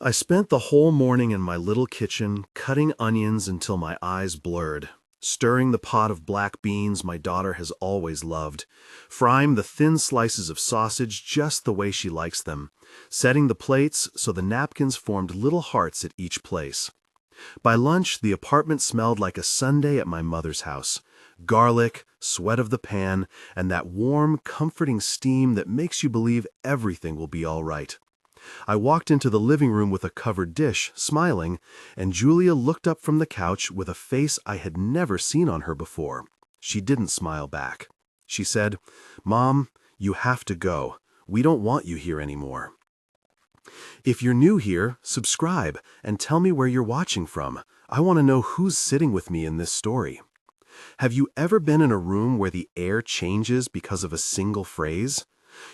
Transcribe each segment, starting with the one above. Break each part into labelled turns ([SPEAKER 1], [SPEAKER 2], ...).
[SPEAKER 1] I spent the whole morning in my little kitchen, cutting onions until my eyes blurred, stirring the pot of black beans my daughter has always loved, frying the thin slices of sausage just the way she likes them, setting the plates so the napkins formed little hearts at each place. By lunch, the apartment smelled like a Sunday at my mother's house. Garlic, sweat of the pan, and that warm, comforting steam that makes you believe everything will be all right. I walked into the living room with a covered dish, smiling, and Julia looked up from the couch with a face I had never seen on her before. She didn't smile back. She said, "Mom, you have to go. We don't want you here anymore." If you're new here, subscribe and tell me where you're watching from. I want to know who's sitting with me in this story. Have you ever been in a room where the air changes because of a single phrase?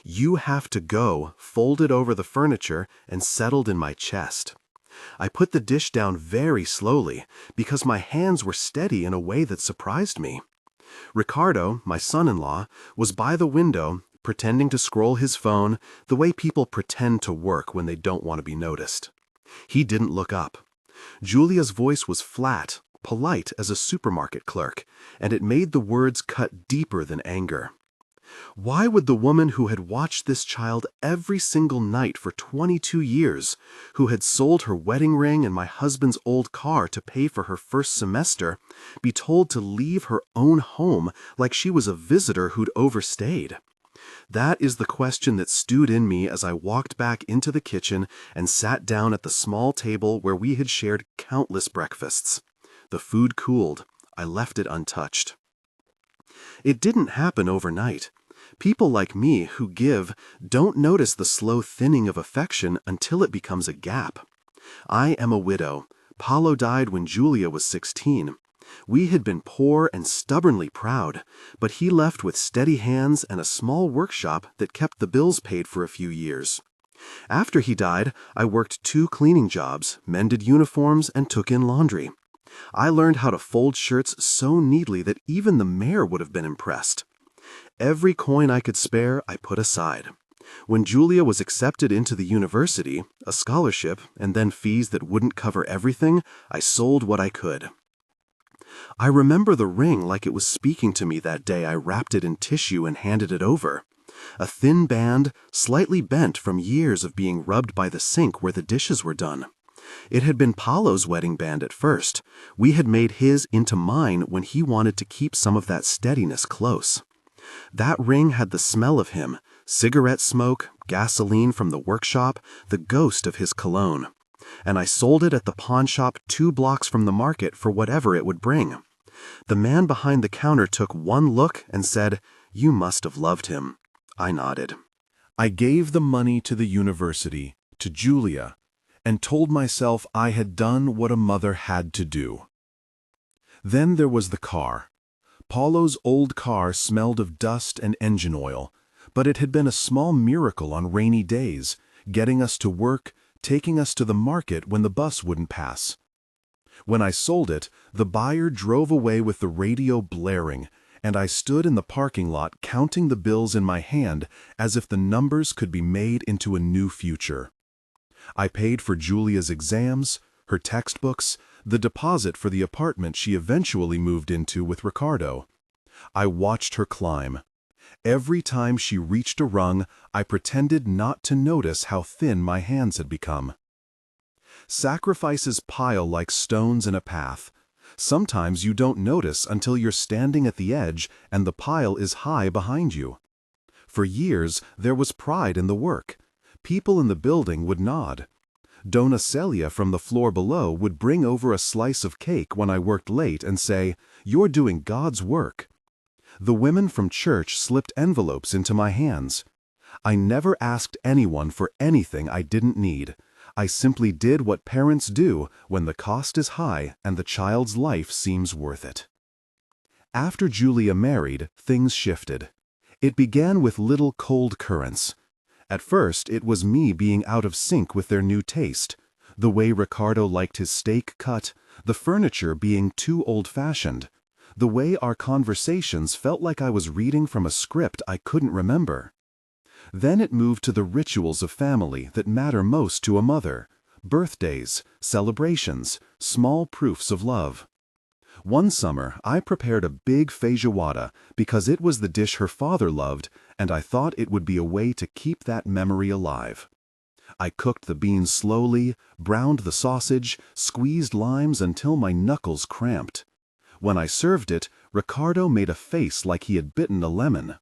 [SPEAKER 1] "You have to go" folded over the furniture and settled in my chest. I put the dish down very slowly because my hands were steady in a way that surprised me. Ricardo, my son-in-law, was by the window, pretending to scroll his phone the way people pretend to work when they don't want to be noticed. He didn't look up. Julia's voice was flat, polite as a supermarket clerk, and it made the words cut deeper than anger. Why would the woman who had watched this child every single night for 22 years, who had sold her wedding ring and my husband's old car to pay for her first semester, be told to leave her own home like she was a visitor who'd overstayed? That is the question that stewed in me as I walked back into the kitchen and sat down at the small table where we had shared countless breakfasts. The food cooled. I left it untouched. It didn't happen overnight. People like me who give don't notice the slow thinning of affection until it becomes a gap. I am a widow. Paulo died when Julia was 16. We had been poor and stubbornly proud, but he left with steady hands and a small workshop that kept the bills paid for a few years. After he died, I worked 2 cleaning jobs, mended uniforms, and took in laundry. I learned how to fold shirts so neatly that even the mayor would have been impressed. Every coin I could spare, I put aside. When Julia was accepted into the university, a scholarship, and then fees that wouldn't cover everything, I sold what I could. I remember the ring like it was speaking to me that day I wrapped it in tissue and handed it over. A thin band, slightly bent from years of being rubbed by the sink where the dishes were done. It had been Paulo's wedding band at first. We had made his into mine when he wanted to keep some of that steadiness close. That ring had the smell of him, cigarette smoke, gasoline from the workshop, the ghost of his cologne. And I sold it at the pawn shop 2 blocks from the market for whatever it would bring. The man behind the counter took one look and said, "You must have loved him." I nodded. I gave the money to the university, to Julia, and told myself I had done what a mother had to do. Then there was the car. Paulo's old car smelled of dust and engine oil, but it had been a small miracle on rainy days, getting us to work, taking us to the market when the bus wouldn't pass. When I sold it, the buyer drove away with the radio blaring, and I stood in the parking lot counting the bills in my hand as if the numbers could be made into a new future. I paid for Julia's exams, her textbooks, the deposit for the apartment she eventually moved into with Ricardo. I watched her climb. Every time she reached a rung, I pretended not to notice how thin my hands had become. Sacrifices pile like stones in a path. Sometimes you don't notice until you're standing at the edge and the pile is high behind you. For years, there was pride in the work. People in the building would nod. Dona Celia from the floor below would bring over a slice of cake when I worked late and say, "You're doing God's work." The women from church slipped envelopes into my hands. I never asked anyone for anything I didn't need. I simply did what parents do when the cost is high and the child's life seems worth it. After Julia married, things shifted. It began with little cold currents. At first, it was me being out of sync with their new taste, the way Ricardo liked his steak cut, the furniture being too old-fashioned, the way our conversations felt like I was reading from a script I couldn't remember. Then it moved to the rituals of family that matter most to a mother: Birthdays, celebrations, small proofs of love. One summer, I prepared a big feijoada because it was the dish her father loved, and I thought it would be a way to keep that memory alive. I cooked the beans slowly, browned the sausage, squeezed limes until my knuckles cramped. When I served it, Ricardo made a face like he had bitten a lemon.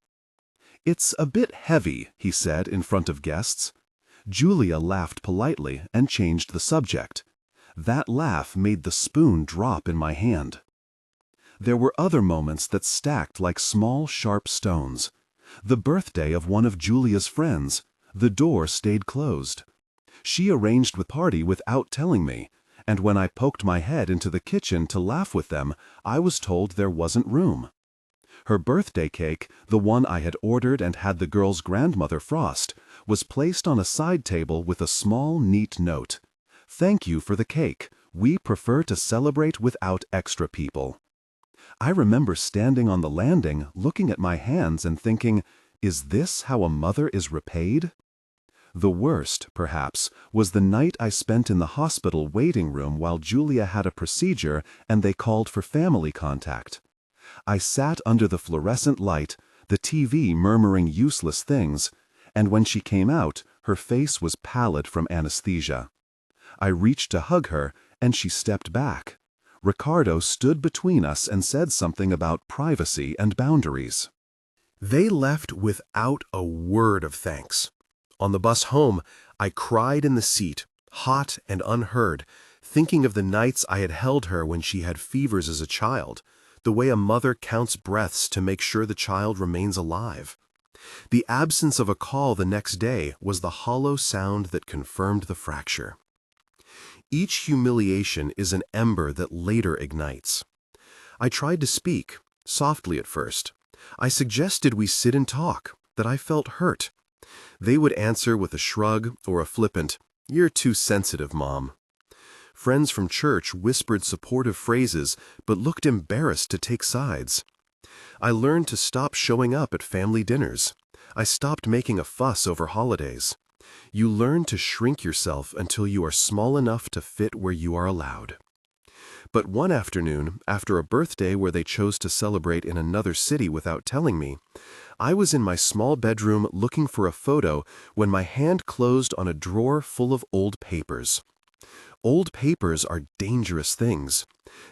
[SPEAKER 1] "It's a bit heavy," he said in front of guests. Julia laughed politely and changed the subject. That laugh made the spoon drop in my hand. There were other moments that stacked like small, sharp stones. The birthday of one of Julia's friends. The door stayed closed. She arranged the party without telling me, and when I poked my head into the kitchen to laugh with them, I was told there wasn't room. Her birthday cake, the one I had ordered and had the girl's grandmother frost, was placed on a side table with a small, neat note. "Thank you for the cake. We prefer to celebrate without extra people." I remember standing on the landing, looking at my hands and thinking, is this how a mother is repaid? The worst, perhaps, was the night I spent in the hospital waiting room while Julia had a procedure and they called for family contact. I sat under the fluorescent light, the TV murmuring useless things, and when she came out, her face was pallid from anesthesia. I reached to hug her, and she stepped back. Ricardo stood between us and said something about privacy and boundaries. They left without a word of thanks. On the bus home, I cried in the seat, hot and unheard, thinking of the nights I had held her when she had fevers as a child, the way a mother counts breaths to make sure the child remains alive. The absence of a call the next day was the hollow sound that confirmed the fracture. Each humiliation is an ember that later ignites. I tried to speak, softly at first. I suggested we sit and talk, that I felt hurt. They would answer with a shrug or a flippant, "You're too sensitive, Mom." Friends from church whispered supportive phrases but looked embarrassed to take sides. I learned to stop showing up at family dinners. I stopped making a fuss over holidays. You learn to shrink yourself until you are small enough to fit where you are allowed. But one afternoon, after a birthday where they chose to celebrate in another city without telling me, I was in my small bedroom looking for a photo when my hand closed on a drawer full of old papers. Old papers are dangerous things.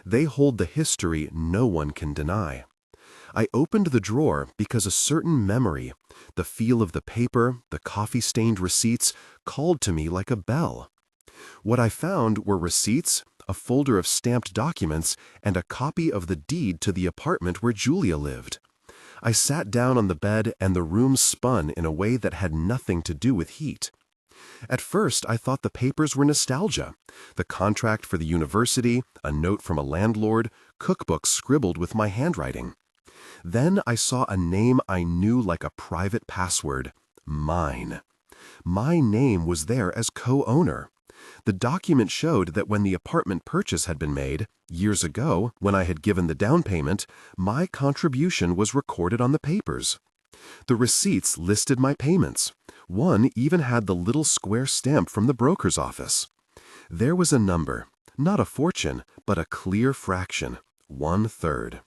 [SPEAKER 1] They hold the history no one can deny. I opened the drawer because a certain memory, the feel of the paper, the coffee-stained receipts, called to me like a bell. What I found were receipts, a folder of stamped documents, and a copy of the deed to the apartment where Julia lived. I sat down on the bed and the room spun in a way that had nothing to do with heat. At first, I thought the papers were nostalgia. The contract for the university, a note from a landlord, cookbooks scribbled with my handwriting. Then I saw a name I knew like a private password, mine. My name was there as co-owner. The document showed that when the apartment purchase had been made, years ago, when I had given the down payment, my contribution was recorded on the papers. The receipts listed my payments. One even had the little square stamp from the broker's office. There was a number, not a fortune, but a clear fraction, 1/3.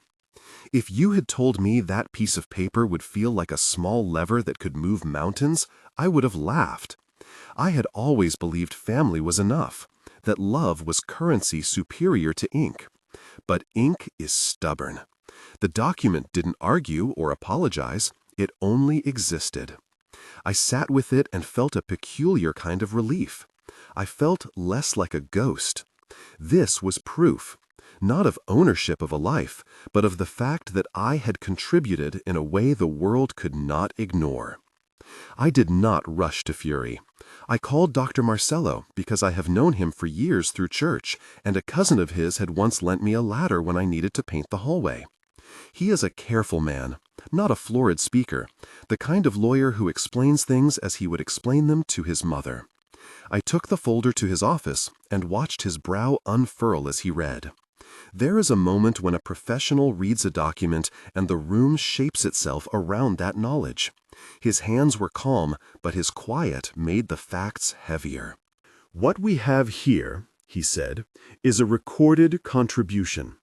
[SPEAKER 1] If you had told me that piece of paper would feel like a small lever that could move mountains, I would have laughed. I had always believed family was enough, that love was currency superior to ink. But ink is stubborn. The document didn't argue or apologize, it only existed. I sat with it and felt a peculiar kind of relief. I felt less like a ghost. This was proof, not of ownership of a life, but of the fact that I had contributed in a way the world could not ignore. I did not rush to fury. I called Dr. Marcello because I have known him for years through church, and a cousin of his had once lent me a ladder when I needed to paint the hallway. He is a careful man, not a florid speaker, the kind of lawyer who explains things as he would explain them to his mother. I took the folder to his office and watched his brow unfurl as he read. There is a moment when a professional reads a document and the room shapes itself around that knowledge. His hands were calm, but his quiet made the facts heavier. "What we have here," he said, "is a recorded contribution.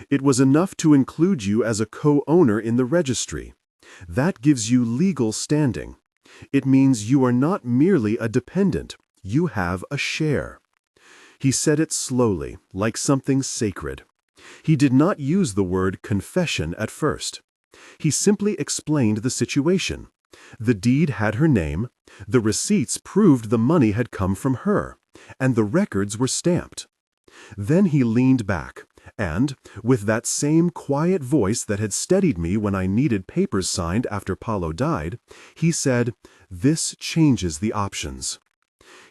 [SPEAKER 1] It was enough to include you as a co-owner in the registry. That gives you legal standing. It means you are not merely a dependent, you have a share." He said it slowly, like something sacred. He did not use the word confession at first. He simply explained the situation. The deed had her name, the receipts proved the money had come from her, and the records were stamped. Then he leaned back, and, with that same quiet voice that had steadied me when I needed papers signed after Paulo died, he said, "This changes the options."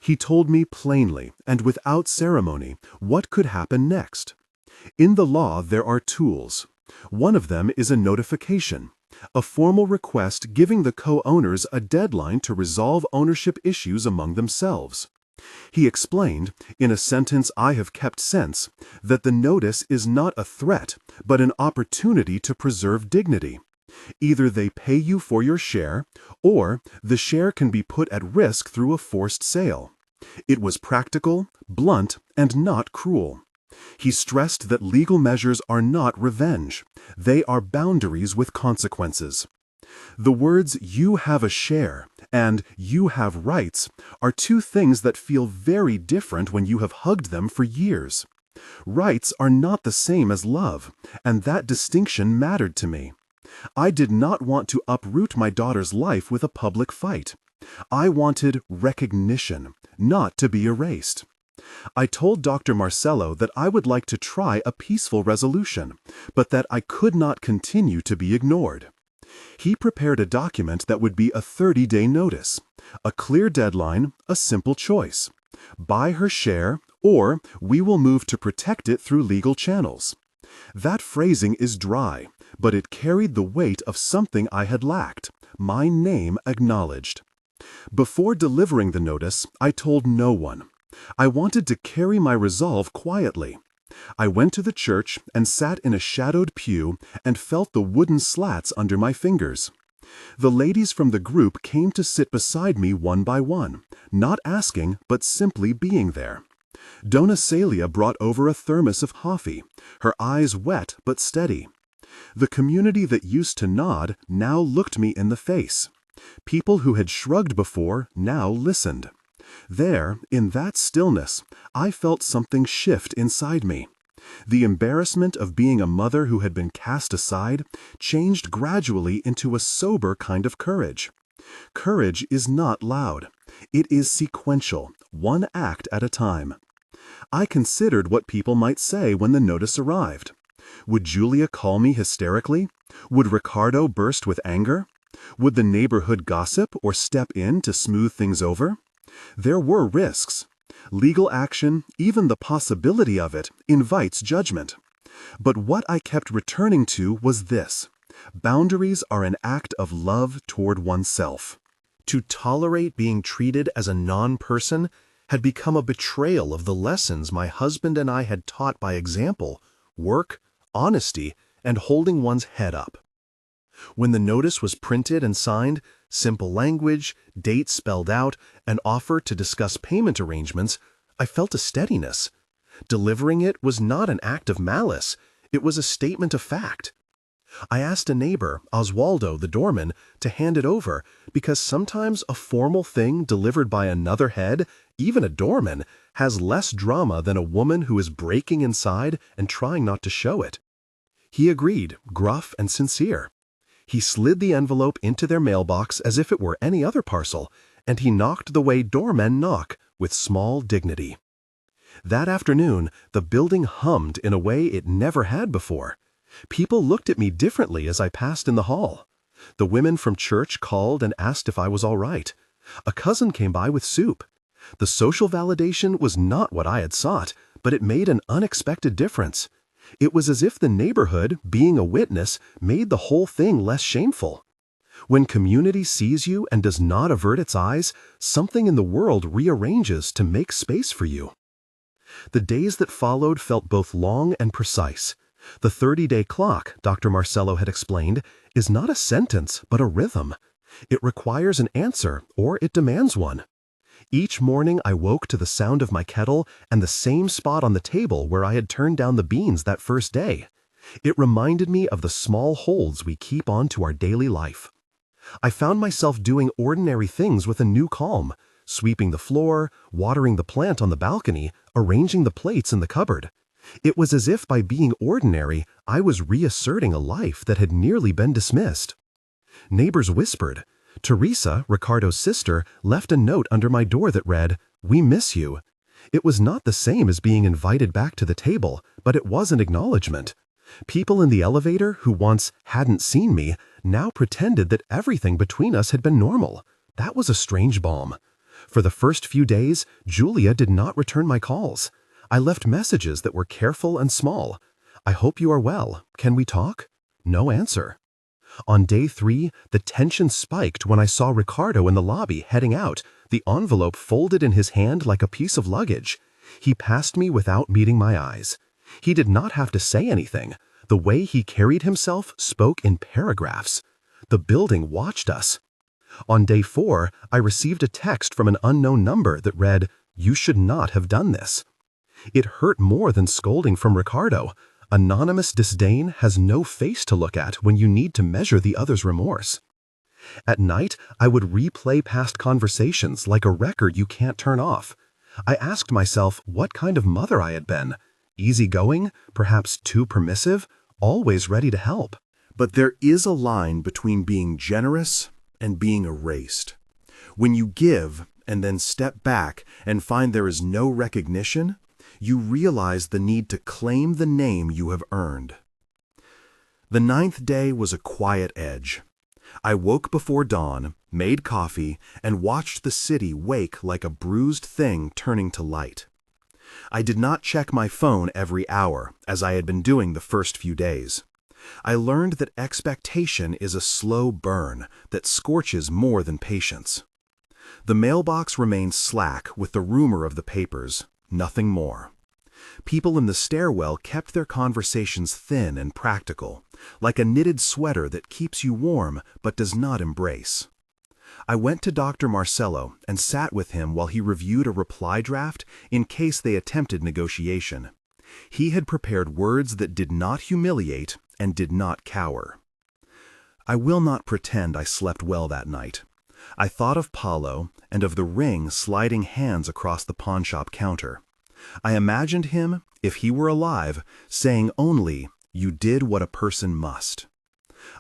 [SPEAKER 1] He told me plainly and without ceremony what could happen next. In the law there are tools. One of them is a notification, a formal request giving the co-owners a deadline to resolve ownership issues among themselves. He explained, in a sentence I have kept since, that the notice is not a threat, but an opportunity to preserve dignity. Either they pay you for your share, or the share can be put at risk through a forced sale. It was practical, blunt, and not cruel. He stressed that legal measures are not revenge. They are boundaries with consequences. The words "you have a share" and "you have rights" are two things that feel very different when you have hugged them for years. Rights are not the same as love, and that distinction mattered to me. I did not want to uproot my daughter's life with a public fight. I wanted recognition, not to be erased. I told Dr. Marcello that I would like to try a peaceful resolution, but that I could not continue to be ignored. He prepared a document that would be a 30-day notice, a clear deadline, a simple choice. Buy her share, or we will move to protect it through legal channels. That phrasing is dry, but it carried the weight of something I had lacked, my name acknowledged. Before delivering the notice, I told no one. I wanted to carry my resolve quietly. I went to the church and sat in a shadowed pew and felt the wooden slats under my fingers. The ladies from the group came to sit beside me one by one, not asking but simply being there. Dona Celia brought over a thermos of coffee, her eyes wet but steady. The community that used to nod now looked me in the face. People who had shrugged before now listened. There, in that stillness, I felt something shift inside me. The embarrassment of being a mother who had been cast aside changed gradually into a sober kind of courage. Courage is not loud. It is sequential, one act at a time. I considered what people might say when the notice arrived. Would Julia call me hysterically? Would Ricardo burst with anger? Would the neighborhood gossip or step in to smooth things over? There were risks. Legal action, even the possibility of it, invites judgment. But what I kept returning to was this: boundaries are an act of love toward oneself. To tolerate being treated as a non-person had become a betrayal of the lessons my husband and I had taught by example: work, honesty, and holding one's head up. When the notice was printed and signed, simple language, date spelled out, and offer to discuss payment arrangements, I felt a steadiness. Delivering it was not an act of malice, it was a statement of fact. I asked a neighbor, Oswaldo the doorman, to hand it over because sometimes a formal thing delivered by another head, even a doorman, has less drama than a woman who is breaking inside and trying not to show it. He agreed, gruff and sincere. He slid the envelope into their mailbox as if it were any other parcel, and he knocked the way doormen knock, with small dignity. That afternoon, the building hummed in a way it never had before. People looked at me differently as I passed in the hall. The women from church called and asked if I was all right. A cousin came by with soup. The social validation was not what I had sought, but it made an unexpected difference. It was as if the neighborhood, being a witness, made the whole thing less shameful. When community sees you and does not avert its eyes, something in the world rearranges to make space for you. The days that followed felt both long and precise. The 30-day clock, Dr. Marcello had explained, is not a sentence but a rhythm. It requires an answer, or it demands one.
[SPEAKER 2] Each morning I woke to the sound of my kettle and the same spot on the table where I had turned down the beans that first day. It reminded me of the small holds we keep on to our daily life. I found myself doing ordinary things with a new calm, sweeping the floor, watering the plant on the balcony, arranging the plates in the cupboard. It was as if by being ordinary, I was reasserting a life that had nearly been dismissed. Neighbors whispered. Teresa, Ricardo's sister, left a note under my door that read, "We miss you." It was not the same as being invited back to the table, but it was an acknowledgement. People in the elevator who once hadn't seen me now pretended that everything between us had been normal. That was a strange balm. For the first few days, Julia did not return my calls. I left messages that were careful and small. "I hope you are well. Can we talk?" No answer. On day 3, the tension spiked when I saw Ricardo in the lobby heading out, the envelope folded in his hand like a piece of luggage. He passed me without meeting my eyes. He did not have to say anything. The way he carried himself spoke in paragraphs. The building watched us. On day 4, I received a text from an unknown number that read, "You should not have done this." It hurt more than scolding from Ricardo. Anonymous disdain has no face to look at when you need to measure the other's remorse. At night, I would replay past conversations like a record you can't turn off. I asked myself what kind of mother I had been. Easygoing, perhaps too permissive, always ready to help.
[SPEAKER 1] But there is a line between being generous and being erased. When you give and then step back and find there is no recognition, you realize the need to claim the name you have earned. The 9th day was a quiet edge. I woke before dawn, made coffee, and watched the city wake like a bruised thing turning to light. I did not check my phone every hour, as I had been doing the first few days. I learned that expectation is a slow burn that scorches more than patience. The mailbox remained slack with the rumor of the papers, nothing more. People in the stairwell kept their conversations thin and practical, like a knitted sweater that keeps you warm but does not embrace. I went to Dr. Marcello and sat with him while he reviewed a reply draft in case they attempted negotiation. He had prepared words that did not humiliate and did not cower. I will not pretend I slept well that night. I thought of Paulo and of the ring sliding hands across the pawnshop counter. I imagined him, if he were alive, saying only, "You did what a person must."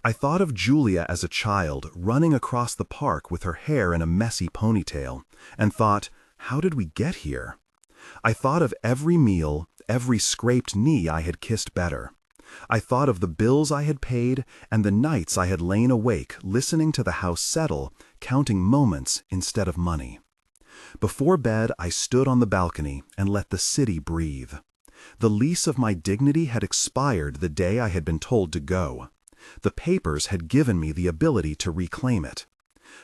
[SPEAKER 1] I thought of Julia as a child running across the park with her hair in a messy ponytail, and thought, how did we get here? I thought of every meal, every scraped knee I had kissed better. I thought of the bills I had paid and the nights I had lain awake listening to the house settle, counting moments instead of money. Before bed, I stood on the balcony and let the city breathe. The lease of my dignity had expired the day I had been told to go. The papers had given me the ability to reclaim it.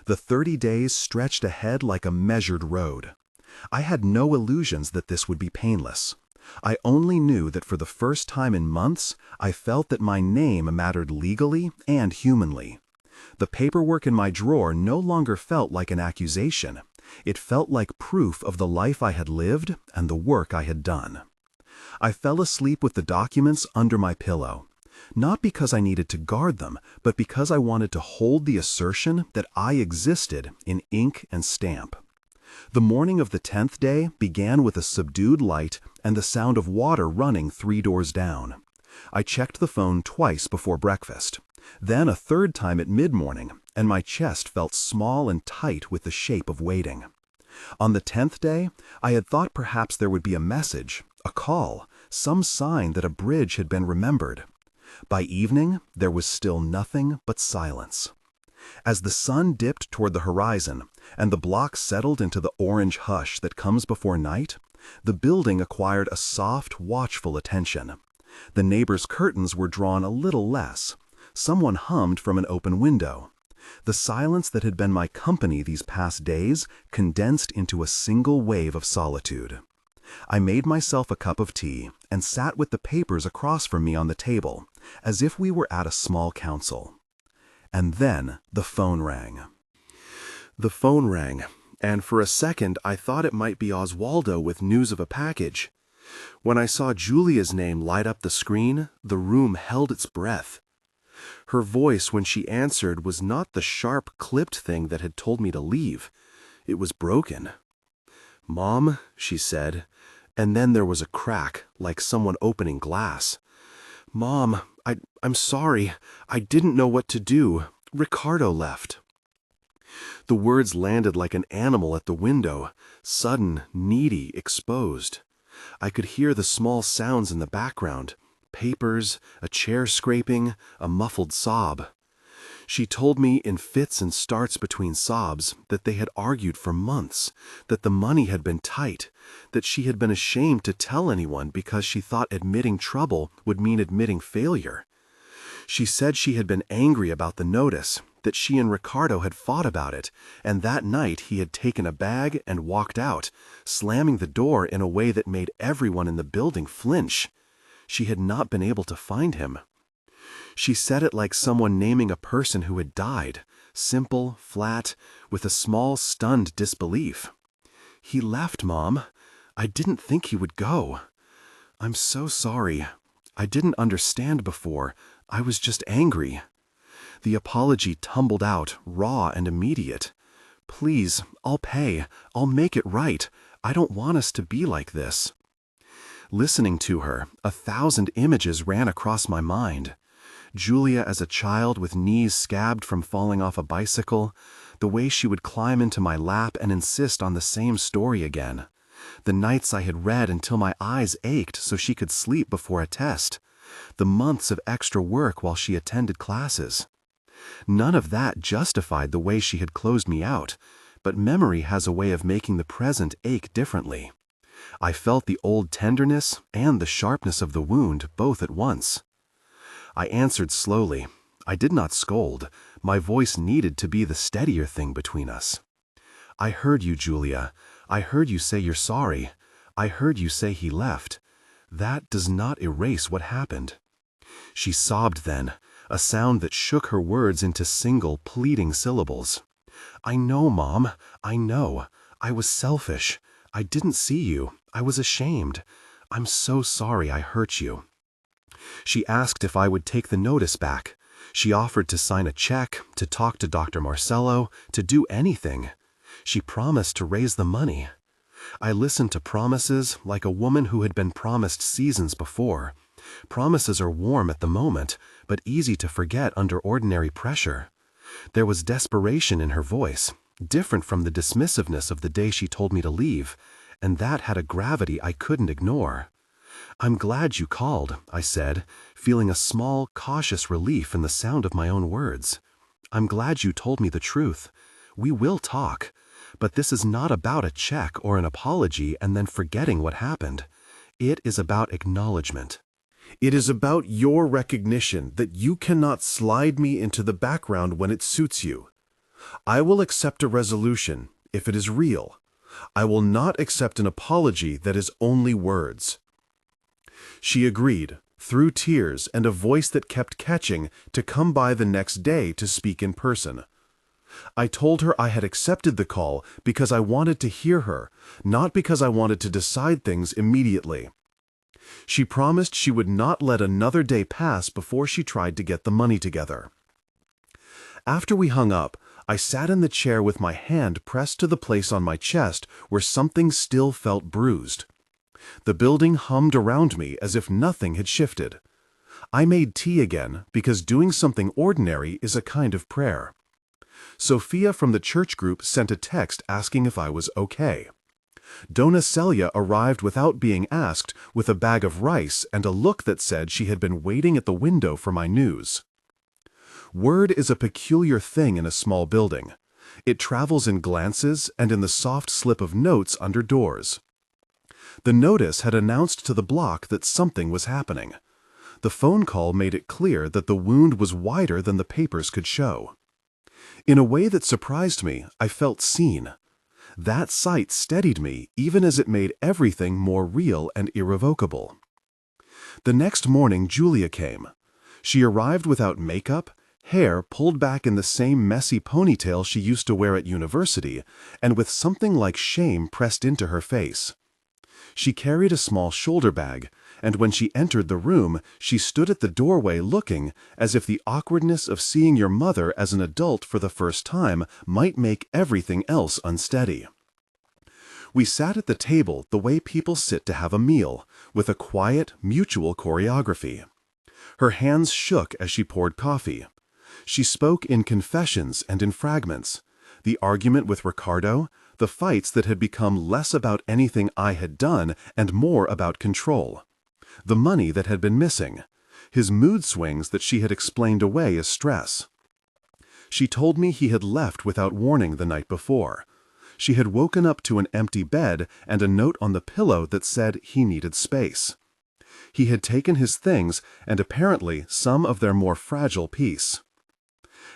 [SPEAKER 1] The 30 days stretched ahead like a measured road. I had no illusions that this would be painless. I only knew that for the first time in months, I felt that my name mattered legally and humanly. The paperwork in my drawer no longer felt like an accusation. It felt like proof of the life I had lived and the work I had done. I fell asleep with the documents under my pillow, not because I needed to guard them, but because I wanted to hold the assertion that I existed in ink and stamp. The morning of the 10th day began with a subdued light and the sound of water running 3 doors down. I checked the phone twice before breakfast, then a third time at mid-morning, and my chest felt small and tight with the shape of waiting. On the 10th day, I had thought perhaps there would be a message, a call, some sign that a bridge had been remembered. By evening, there was still nothing but silence. As the sun dipped toward the horizon and the block settled into the orange hush that comes before night, the building acquired a soft, watchful attention. The neighbors' curtains were drawn a little less. Someone hummed from an open window. The silence that had been my company these past days condensed into a single wave of solitude. I made myself a cup of tea and sat with the papers across from me on the table, as if we were at a small council. And then the phone rang. The phone rang, and for a second I thought it might be Oswaldo with news of a package. When I saw Julia's name light up the screen, the room held its breath. Her voice when she answered was not the sharp, clipped thing that had told me to leave. It was broken. "Mom," she said, and then there was a crack, like someone opening glass. "Mom, I'm sorry. I didn't know what to do. Ricardo left." The words landed like an animal at the window, sudden, needy, exposed. I could hear the small sounds in the background, papers, a chair scraping, a muffled sob. She told me in fits and starts between sobs that they had argued for months, that the money had been tight, that she had been ashamed to tell anyone because she thought admitting trouble would mean admitting failure. She said she had been angry about the notice, that she and Ricardo had fought about it, and that night he had taken a bag and walked out, slamming the door in a way that made everyone in the building flinch. She had not been able to find him. She said it like someone naming a person who had died, simple, flat, with a small stunned disbelief. "He left, Mom. I didn't think he would go. I'm so sorry. I didn't understand before. I was just angry." The apology tumbled out, raw and immediate. "Please, I'll pay. I'll make it right. I don't want us to be like this." Listening to her, 1,000 images ran across my mind. Julia as a child with knees scabbed from falling off a bicycle, the way she would climb into my lap and insist on the same story again. The nights I had read until my eyes ached so she could sleep before a test. The months of extra work while she attended classes. None of that justified the way she had closed me out, but memory has a way of making the present ache differently. I felt the old tenderness and the sharpness of the wound both at once. I answered slowly. I did not scold. My voice needed to be the steadier thing between us. "I heard you, Julia. I heard you say you're sorry. I heard you say he left. That does not erase what happened." She sobbed then, a sound that shook her words into single, pleading syllables. "I know, Mom. I know. I was selfish. I didn't see you. I was ashamed. I'm so sorry I hurt you." She asked if I would take the notice back. She offered to sign a check, to talk to Dr. Marcello, to do anything. She promised to raise the money. I listened to promises like a woman who had been promised seasons before. Promises are warm at the moment, but easy to forget under ordinary pressure. There was desperation in her voice, different from the dismissiveness of the day she told me to leave, and that had a gravity I couldn't ignore. "I'm glad you called," I said, feeling a small, cautious relief in the sound of my own words. "I'm glad you told me the truth. We will talk. But this is not about a check or an apology and then forgetting what happened. It is about acknowledgement. It is about your recognition that you cannot slide me into the background when it suits you. I will accept a resolution if it is real. I will not accept an apology that is only words." She agreed, through tears and a voice that kept catching, to come by the next day to speak in person. I told her I had accepted the call because I wanted to hear her, not because I wanted to decide things immediately. She promised she would not let another day pass before she tried to get the money together. After we hung up, I sat in the chair with my hand pressed to the place on my chest where something still felt bruised. The building hummed around me as if nothing had shifted. I made tea again because doing something ordinary is a kind of prayer. Sophia from the church group sent a text asking if I was okay. Dona Celia arrived without being asked with a bag of rice and a look that said she had been waiting at the window for my news. Word is a peculiar thing in a small building. It travels in glances and in the soft slip of notes under doors. The notice had announced to the block that something was happening. The phone call made it clear that the wound was wider than the papers could show. In a way that surprised me, I felt seen. That sight steadied me even as it made everything more real and irrevocable. The next morning Julia came. She arrived without makeup,
[SPEAKER 2] hair pulled back in the same messy ponytail she used to wear at university, and with something like shame pressed into her face. She carried a small shoulder bag, and when she entered the room, she stood at the doorway looking as if the awkwardness of seeing your mother as an adult for the first time might make everything else unsteady. We sat at the table the way people sit to have a meal, with a quiet, mutual choreography. Her hands shook as she poured coffee. She spoke in confessions and in fragments. The argument with Ricardo, the fights that had become less about anything I had done and more about control. The money that had been missing. His mood swings that she had explained away as stress. She told me he had left without warning the night before. She had woken up to an empty bed and a note on the pillow that said he needed space. He had taken his things and apparently some of their more fragile piece.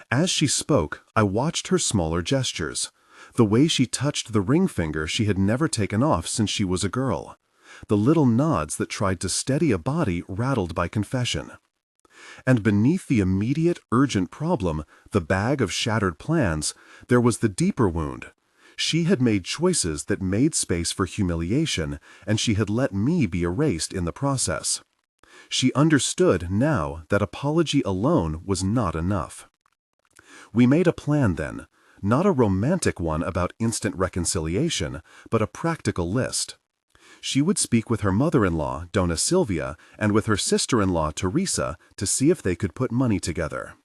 [SPEAKER 2] As she spoke, I watched her smaller gestures, the way she touched the ring finger she had never taken off since she was a girl, the little nods that tried to steady a body rattled by confession. And beneath the immediate, urgent problem, the bag of shattered plans, there was the deeper wound. She had made choices that made space for humiliation, and she had let me be erased in the process. She understood now that apology alone was not enough. We made a plan then, not a romantic one about instant reconciliation, but a practical list. She would speak with her mother-in-law, Dona Silvia, and with her sister-in-law, Teresa, to see if they could put money together.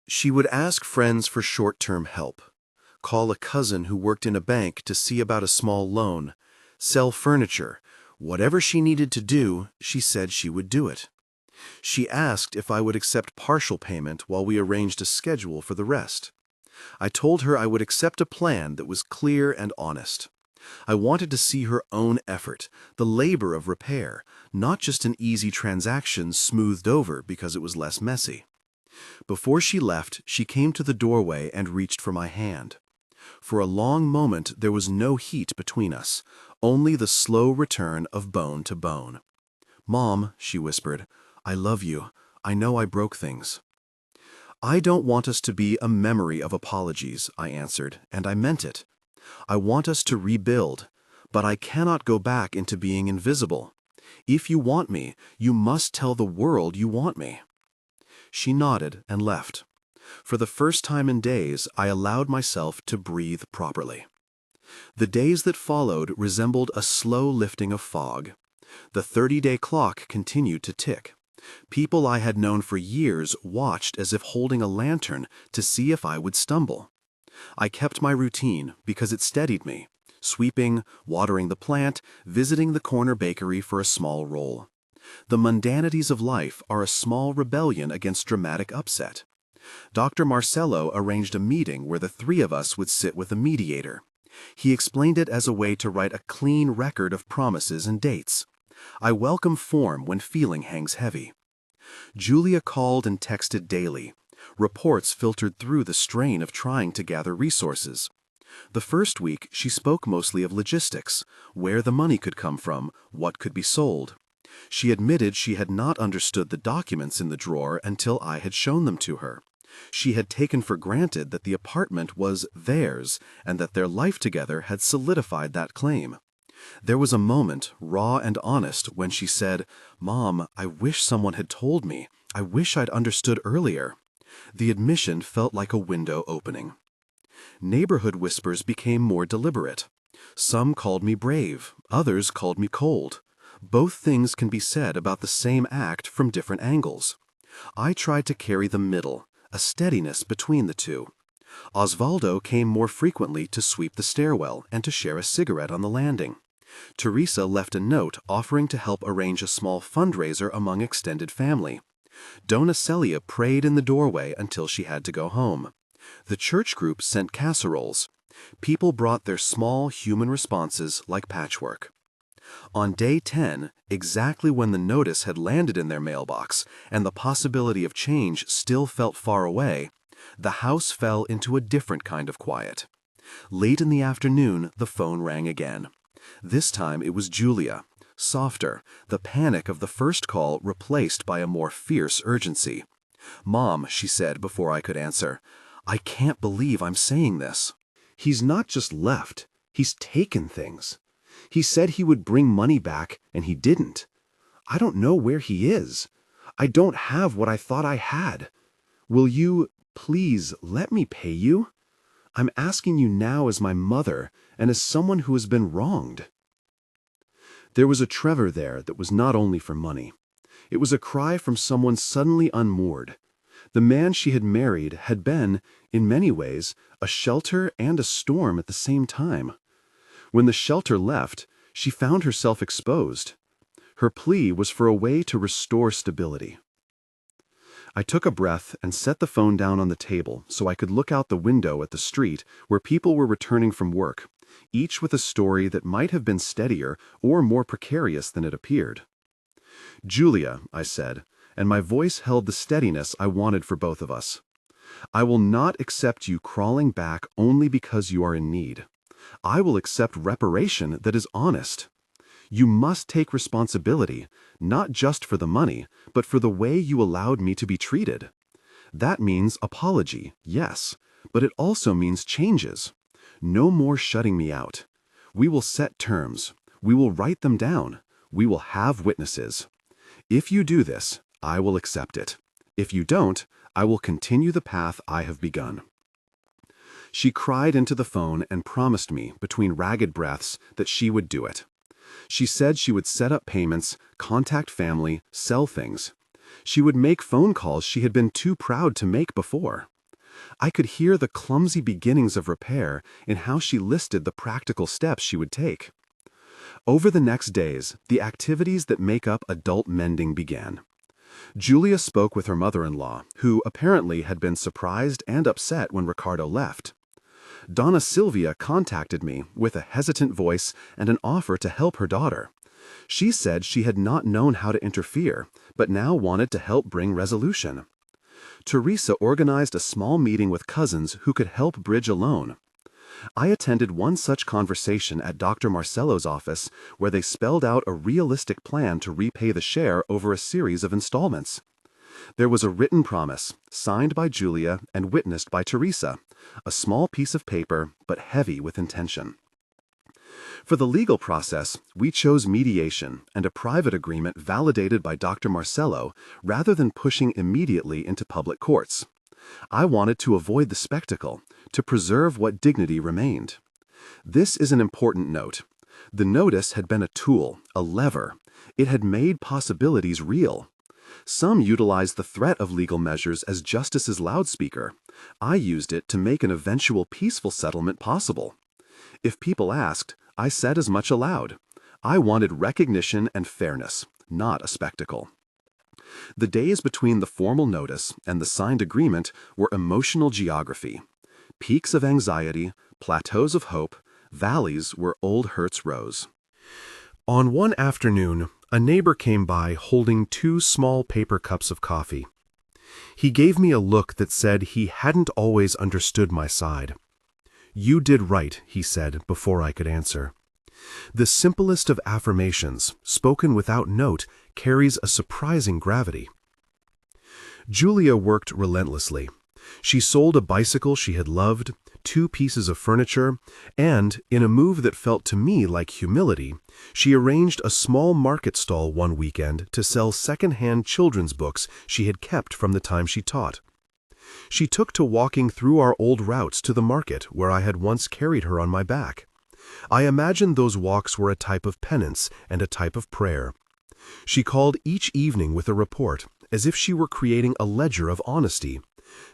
[SPEAKER 1] She would ask friends for short-term help, call a cousin who worked in a bank to see about a small loan, sell furniture. Whatever she needed to do, she said she would do it. She asked if I would accept partial payment while we arranged a schedule for the rest. I told her I would accept a plan that was clear and honest. I wanted to see her own effort, the labor of repair, not just an easy transaction smoothed over because it was less messy. Before she left, she came to the doorway and reached for my hand. For a long moment there was no heat between us, only the slow return of bone to bone. "Mom," she whispered, "I love you. I know I broke things." "I don't want us to be a memory of apologies," I answered, and I meant it. "I want us to rebuild, but I cannot go back into being invisible. If you want me, you must tell the world you want me." She nodded and left. For the first time in days, I allowed myself to breathe properly. The days that followed resembled a slow lifting of fog. The 30-day clock continued to tick. People I had known for years watched as if holding a lantern to see if I would stumble. I kept my routine because it steadied me, sweeping, watering the plant, visiting the corner bakery for a small roll. The mundanities of life are a small rebellion against dramatic upset. Dr. Marcello arranged a meeting where the three of us would sit with a mediator. He explained it as a way to write a clean record of promises and dates. I welcome form when feeling hangs heavy. Julia called and texted daily. Reports filtered through the strain of trying to gather resources. The first week, she spoke mostly of logistics, where the money could come from, what could be sold. She admitted she had not understood the documents in the drawer until I had shown them to her. She had taken for granted that the apartment was theirs and that their life together had solidified that claim. There was a moment, raw and honest, when she said, "Mom, I wish someone had told me. I wish I'd understood earlier." The admission felt like a window opening. Neighborhood whispers became more deliberate. Some called me brave, others called me cold. Both things can be said about the same act from different angles. I tried to carry the middle, a steadiness between the two. Osvaldo came more frequently to sweep the stairwell and to share a cigarette on the landing. Teresa left a note offering to help arrange a small fundraiser among extended family. Dona Celia prayed in the doorway until she had to go home. The church group sent casseroles. People brought their small human responses like patchwork. On day 10, exactly when the notice had landed in their mailbox and the possibility of change still felt far away, the house fell into a different kind of quiet. Late in the afternoon, the phone rang again. This time it was Julia, softer, the panic of the first call replaced by a more fierce urgency. "Mom," she said before I could answer, "I can't believe I'm saying this." He's not just left, he's taken things. He said he would bring money back, and he didn't. I don't know where he is. I don't have what I thought I had. Will you, please, let me pay you? I'm asking you now as my mother and as someone who has been wronged. There was a Trevor there that was not only for money. It was a cry from someone suddenly unmoored. The man she had married had been, in many ways, a shelter and a storm at the same time. When the shelter left, she found herself exposed. Her plea was for a way to restore stability. I took a breath and set the phone down on the table so I could look out the window at the street where people were returning from work, each with a story that might have been steadier or more precarious than it appeared. "Julia," I said, and my voice held the steadiness I wanted for both of us. "I will not accept you crawling back only because you are in need. I will accept reparation that is honest. You must take responsibility, not just for the money, but for the way you allowed me to be treated. That means apology, yes, but it also means changes. No more shutting me out. We will set terms. We will write them down. We will have witnesses. If you do this, I will accept it. If you don't, I will continue the path I have begun." She cried into the phone and promised me, between ragged breaths, that she would do it. She said she would set up payments, contact family, sell things. She would make phone calls she had been too proud to make before. I could hear the clumsy beginnings of repair in how she listed the practical steps she would take. Over the next days, the activities that make up adult mending began. Julia spoke with her mother-in-law, who apparently had been surprised and upset when Ricardo left. Donna Sylvia contacted me with a hesitant voice and an offer to help her daughter. She said she had not known how to interfere, but now wanted to help bring resolution. Teresa organized a small meeting with cousins who could help bridge a loan. I attended one such conversation at Dr. Marcello's office, where they spelled out a realistic plan to repay the share over a series of installments. There was a written promise, signed by Julia and witnessed by Teresa, a small piece of paper, but heavy with intention. For the legal process, we chose mediation and a private agreement validated by Dr. Marcello rather than pushing immediately into public courts. I wanted to avoid the spectacle, to preserve what dignity remained. This is an important note. The notice had been a tool, a lever. It had made possibilities real. Some utilized the threat of legal measures as justice's loudspeaker. I used it to make an eventual peaceful settlement possible. If people asked, I said as much aloud. I wanted recognition and fairness, not a spectacle. The days between the formal notice and the signed agreement were emotional geography. Peaks of anxiety, plateaus of hope, valleys where old hurts rose. On one afternoon, a neighbor came by holding 2 small paper cups of coffee. He gave me a look that said he hadn't always understood my side. "You did right," he said before I could answer. The simplest of affirmations, spoken without note, carries a surprising gravity. Julia worked relentlessly. She sold a bicycle she had loved, 2 pieces of furniture, and, in a move that felt to me like humility, she arranged a small market stall one weekend to sell second-hand children's books she had kept from the time she taught. She took to walking through our old routes to the market where I had once carried her on my back. I imagined those walks were a type of penance and a type of prayer. She called each evening with a report, as if she were creating a ledger of honesty.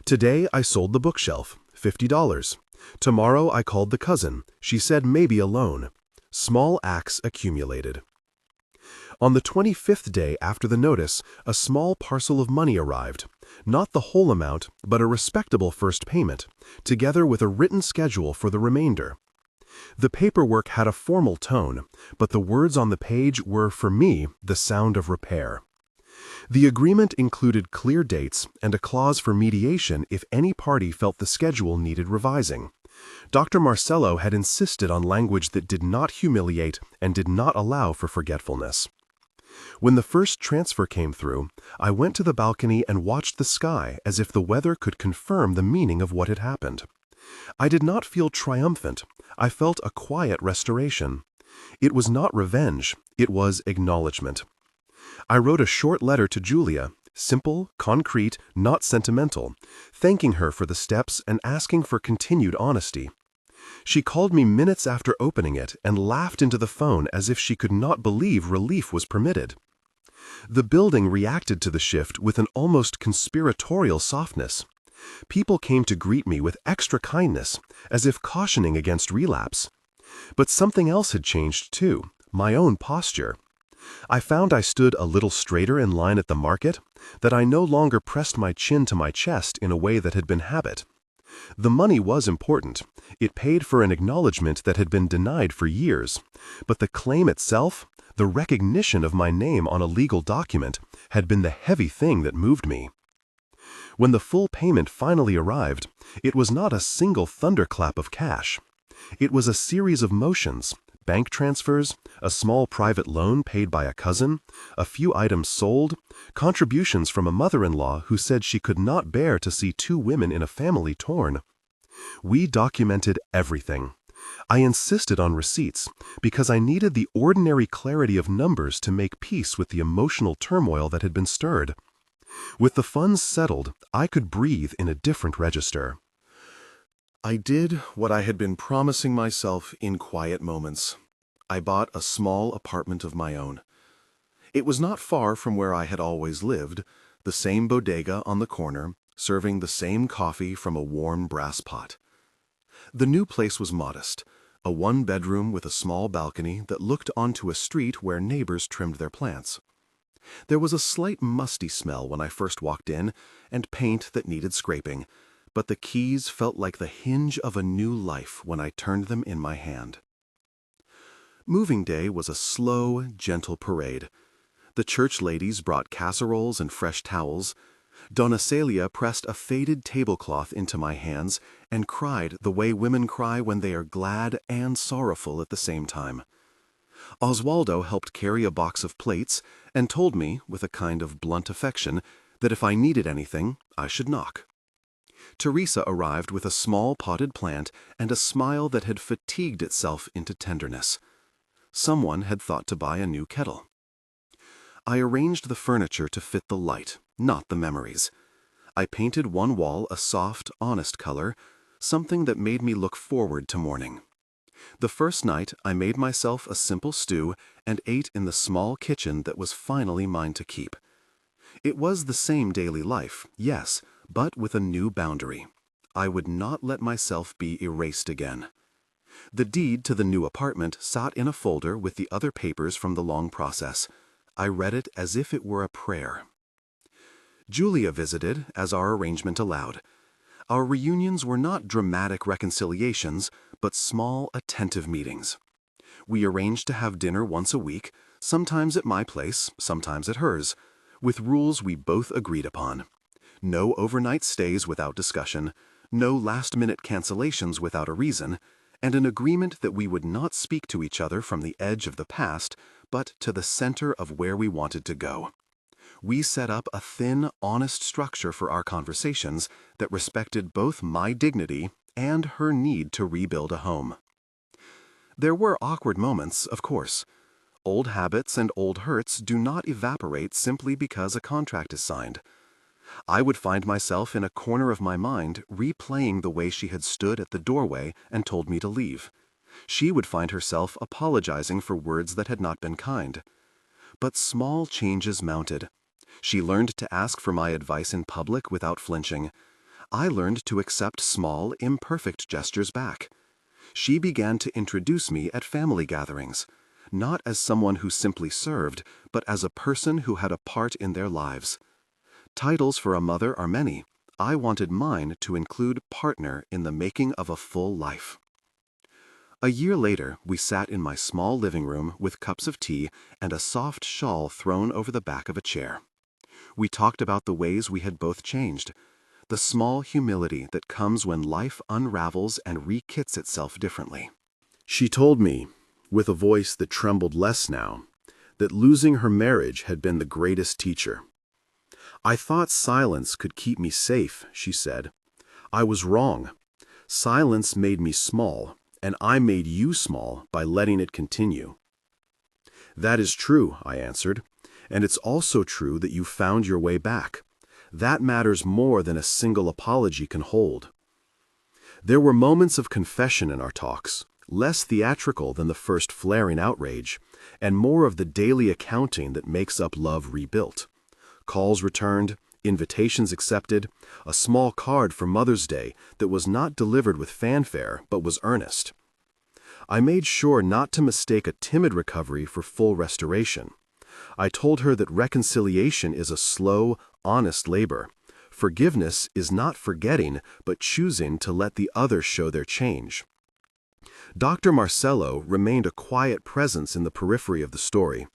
[SPEAKER 1] Today I sold the bookshelf, $50. Tomorrow I called the cousin. She said maybe a loan. Small acts accumulated. On the 25th day after the notice, a small parcel of money arrived. Not the whole amount, but a respectable first payment, together with a written schedule for the remainder. The paperwork had a formal tone, but the words on the page were, for me, the sound of repair. The agreement included clear dates and a clause for mediation if any party felt the schedule needed revising. Dr. Marcello had insisted on language that did not humiliate and did not allow for forgetfulness.
[SPEAKER 2] When the first transfer came through, I went to the balcony and watched the sky as if the weather could confirm the meaning of what had happened. I did not feel triumphant. I felt a quiet restoration. It was not revenge, it was acknowledgement. I wrote a short letter to Julia, simple, concrete, not sentimental, thanking her for the steps and asking for continued honesty. She called me minutes after opening it and laughed into the phone as if she could not believe relief was permitted. The building reacted to the shift with an almost conspiratorial softness. People came to greet me with extra kindness, as if cautioning against relapse. But something else had changed too, my own posture. I found I stood a little straighter in line at the market, that I no longer pressed my chin to my chest in a way that had been habit. The money was important. It paid for an acknowledgement that had been denied for years. But the claim itself, the recognition of my name on a legal document, had been the heavy thing that moved me. When the full payment finally arrived, it was not a single thunderclap of cash. It was a series of motions, bank transfers, a small private loan paid by a cousin, a few items sold, contributions from a mother-in-law who said she could not bear to see two women in a family torn. We documented everything. I insisted on receipts because I needed the ordinary clarity of numbers to make peace with the emotional turmoil that had been stirred. With the funds settled, I could breathe in a different register.
[SPEAKER 1] I did what I had been promising myself in quiet moments. I bought a small apartment of my own. It was not far from where I had always lived, the same bodega on the corner, serving the same coffee from a warm brass pot. The new place was modest, a one-bedroom with a small balcony that looked onto a street where neighbors trimmed their plants. There was a slight musty smell when I first walked in, and paint that needed scraping, but the keys felt like the hinge of a new life when I turned them in my hand. Moving day was a slow, gentle parade. The church ladies brought casseroles and fresh towels. Donna Celia pressed a faded tablecloth into my hands and cried the way women cry when they are glad and sorrowful at the same time. Oswaldo helped carry a box of plates and told me, with a kind of blunt affection, that if I needed anything, I should knock. Teresa arrived with a small potted plant and a smile that had fatigued itself into tenderness. Someone had thought to buy a new kettle. I arranged the furniture to fit the light, not the memories. I painted one wall a soft, honest color, something that made me look forward to morning. The first night, I made myself a simple stew and ate in the small kitchen that was finally mine to keep. It was the same daily life, yes, but with a new boundary. I would not let myself be erased again. The deed to the new apartment sat in a folder with the other papers from the long process. I read it as if it were a prayer. Julia visited, as our arrangement allowed. Our reunions were not dramatic reconciliations, but small, attentive meetings. We arranged to have dinner once a week, sometimes at my place, sometimes at hers, with rules we both agreed upon. No overnight stays without discussion, no last-minute cancellations without a reason, and an agreement that we would not speak to each other from the edge of the past, but to the center of where we wanted to go. We set up a thin, honest structure for our conversations that respected both my dignity and her need to rebuild a home. There were awkward moments, of course. Old habits and old hurts do not evaporate simply because a contract is signed. I would find myself in a corner of my mind replaying the way she had stood at the doorway and told me to leave. She would find herself apologizing for words that had not been kind. But small changes mounted. She learned to ask for my advice in public without flinching. I learned to accept small, imperfect gestures back. She began to introduce me at family gatherings, not as someone who simply served, but as a person who had a part in their lives. Titles for a mother are many. I wanted mine to include partner in the making of a full life. A year later, we sat in my small living room with cups of tea and a soft shawl thrown over the back of a chair. We talked about the ways we had both changed, the small humility that comes when life unravels and re-kits itself differently. She told me, with a voice that trembled less now, that losing her marriage had been the greatest teacher. "I thought silence could keep me safe," she said. "I was wrong. Silence made me small, and I made you small by letting it continue." "That is true," I answered, "and it's also true that you found your way back. That matters more than a single apology can hold." There were moments of confession in our talks, less theatrical than the first flaring outrage, and more of the daily accounting that makes up love rebuilt. Calls returned, invitations accepted, a small card for Mother's Day that was not delivered with fanfare but was earnest. I made sure not to mistake a timid recovery for full restoration. I told her that reconciliation is a slow, honest labor. Forgiveness is not forgetting, but choosing to let the other show their change. Dr. Marcello remained a quiet presence in the periphery of the story.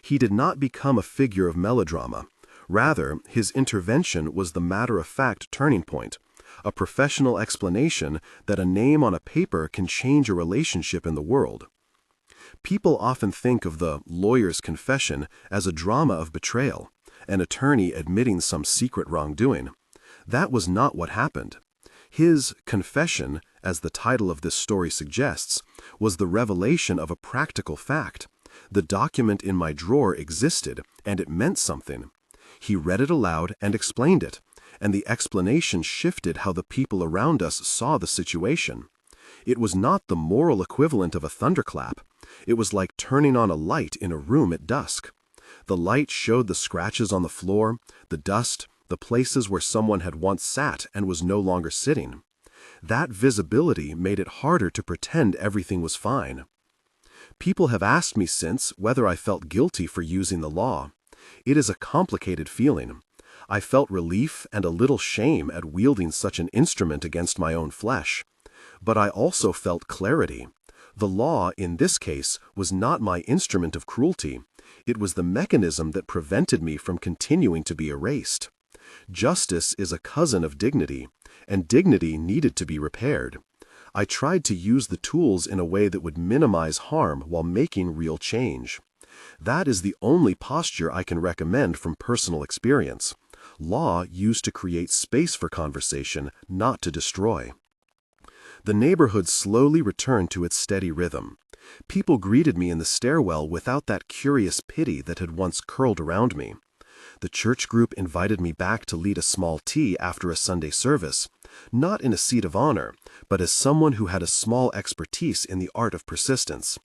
[SPEAKER 1] He did not become a figure of melodrama. Rather, his intervention was the matter-of-fact turning point, a professional explanation that a name on a paper can change a relationship in the world. People often think of the lawyer's confession as a drama of betrayal, an attorney admitting some secret wrongdoing. That was not what happened. His confession, as the title of this story suggests, was the revelation of a practical fact. The document in my drawer existed, and it meant something. He read it aloud and explained it, and the explanation shifted how the people around us saw the situation. It was not the moral equivalent of a thunderclap. It was like turning on a light in a room at dusk. The light showed the scratches on the floor, the dust, the places where someone had once sat and was no longer sitting. That visibility made it harder to pretend everything was fine. People have asked me since whether I felt guilty for using the law. It is a complicated feeling. I felt relief and a little shame at wielding such an instrument against my own flesh. But I also felt clarity. The law, in this case, was not my instrument of cruelty. It was the mechanism that prevented me from continuing to be erased. Justice is a cousin of dignity, and dignity needed to be repaired. I tried to use the tools in a way that would minimize harm while making real change. That is the only posture I can recommend from personal experience. Law used to create space for conversation, not to destroy. The neighborhood slowly returned to its steady rhythm. People greeted me in the stairwell without that curious pity that had once curled around me. The church group invited me back to lead a small tea after a Sunday service, not in a seat of honor, but as someone who had a small expertise in the art of persistence.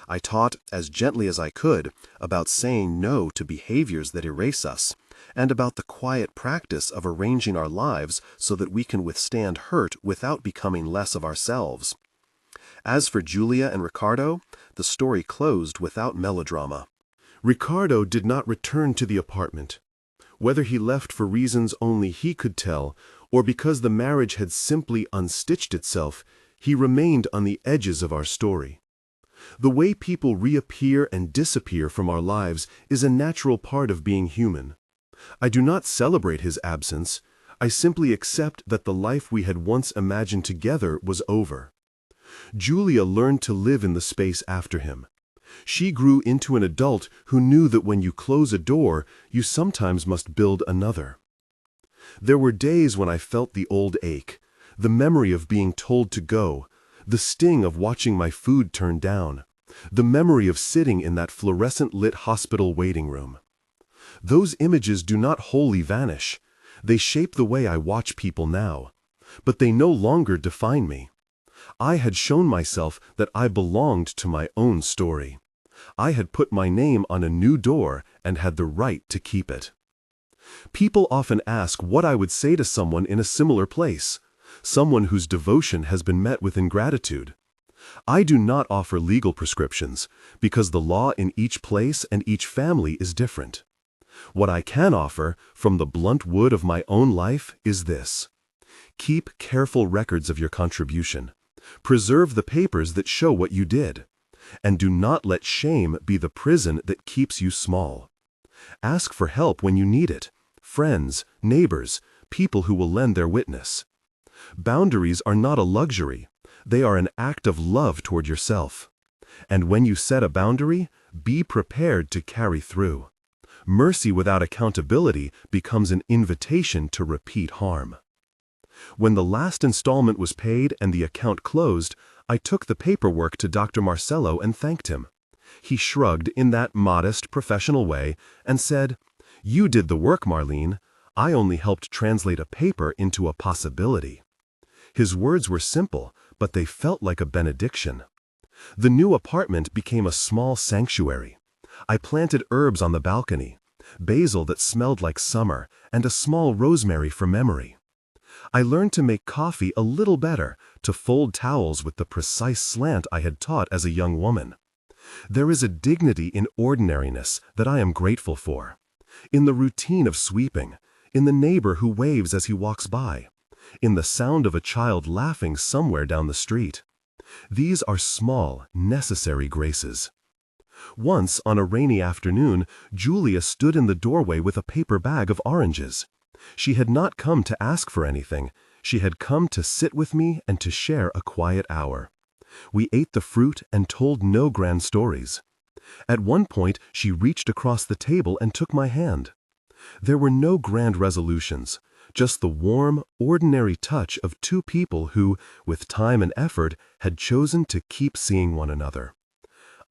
[SPEAKER 1] I taught, as gently as I could, about saying no to behaviors that erase us, and about the quiet practice of arranging our lives so that we can withstand hurt without becoming less of ourselves. As for Julia and Ricardo, the story closed without melodrama. Ricardo did not return to the apartment. Whether he left for reasons only he could tell, or because the marriage had simply unstitched itself, he remained on the edges of our story. The way people reappear and disappear from our lives is a natural part of being human. I do not celebrate his absence. I simply accept that the life we had once imagined together was over. Julia learned to live in the space after him. She grew into an adult who knew that when you close a door, you sometimes must build another. There were days when I felt the old ache, the memory of being told to go, the sting of watching my food turn down, the memory of sitting in that fluorescent-lit hospital waiting room. Those images do not wholly vanish. They shape the way I watch people now. But they no longer define me. I had shown myself that I belonged to my own story. I had put my name on a new door and had the right to keep it. People often ask what I would say to someone in a similar place, someone whose devotion has been met with ingratitude. I do not offer legal prescriptions, because the law in each place and each family is different. What I can offer, from the blunt wood of my own life, is this. Keep careful records of your contribution. Preserve the papers that show what you did. And do not let shame be the prison that keeps you small. Ask for help when you need it. Friends, neighbors, people who will lend their witness. Boundaries are not a luxury. They are an act of love toward yourself. And when you set a boundary,
[SPEAKER 2] Be prepared to carry through. Mercy without accountability becomes an invitation to repeat harm. When the last installment was paid and the account closed, I took the paperwork to Dr. Marcello and thanked him. He shrugged in that modest, professional way and said, "You did the work, Marlene. I only helped translate a paper into a possibility." His words were simple, but they felt like a benediction. The new apartment became a small sanctuary. I planted herbs on the balcony, basil that smelled like summer, and a small rosemary for memory. I learned to make coffee a little better, to fold towels with the precise slant I had taught as a young woman. There is a dignity in ordinariness that I am grateful for. In the routine of sweeping, in the neighbor who waves as he walks by, in the sound of a child laughing somewhere down the street. These are small, necessary graces. Once, on a rainy afternoon, Julia stood in the doorway with a paper bag of oranges. She had not come to ask for anything. She had come to sit with me and to share a quiet hour. We ate the fruit and told no grand stories. At one point, she reached across the table and took my hand. There were no grand resolutions, just the warm, ordinary touch of two people who, with time and effort, had chosen to keep seeing one another.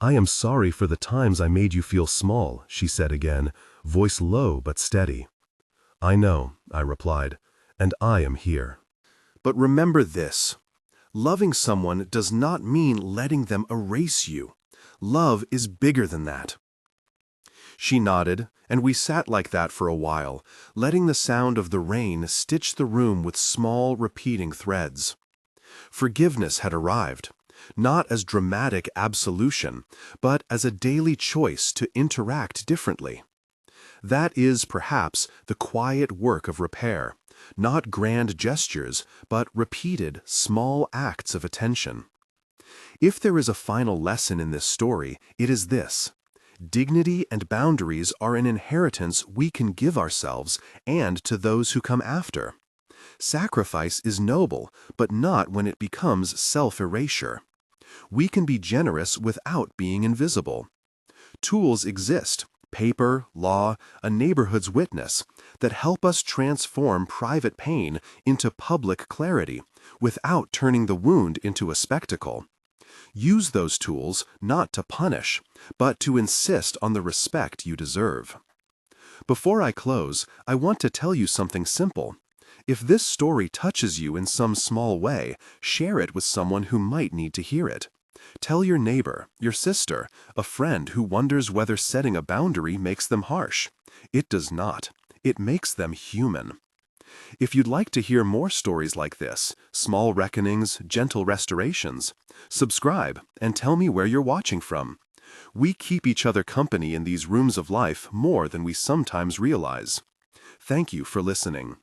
[SPEAKER 2] "I am sorry for the times I made you feel small," she said again, voice low but steady. "I know," I replied, "and I am here."
[SPEAKER 1] But remember this. Loving someone does not mean letting them erase you. Love is bigger than that. She nodded, and we sat like that for a while, letting the sound of the rain stitch the room with small, repeating threads. Forgiveness had arrived, not as dramatic absolution, but as a daily choice to interact differently. That is, perhaps, the quiet work of repair, not grand gestures, but repeated, small acts of attention. If there is a final lesson in this story, it is this. Dignity and boundaries are an inheritance we can give ourselves and to those who come after. Sacrifice is noble, but not when it becomes self-erasure. We can be generous without being invisible. Tools exist, paper, law, a neighborhood's witness, that help us transform private pain into public clarity without turning the wound into a spectacle. Use those tools not to punish, but to insist on the respect you deserve. Before I close, I want to tell you something simple. If this story touches you in some small way, share it with someone who might need to hear it. Tell your neighbor, your sister, a friend who wonders whether setting a boundary makes them harsh. It does not. It makes them human. If you'd like to hear more stories like this, small reckonings, gentle restorations, subscribe and tell me where you're watching from. We keep each other company in these rooms of life more than we sometimes realize. Thank you for listening.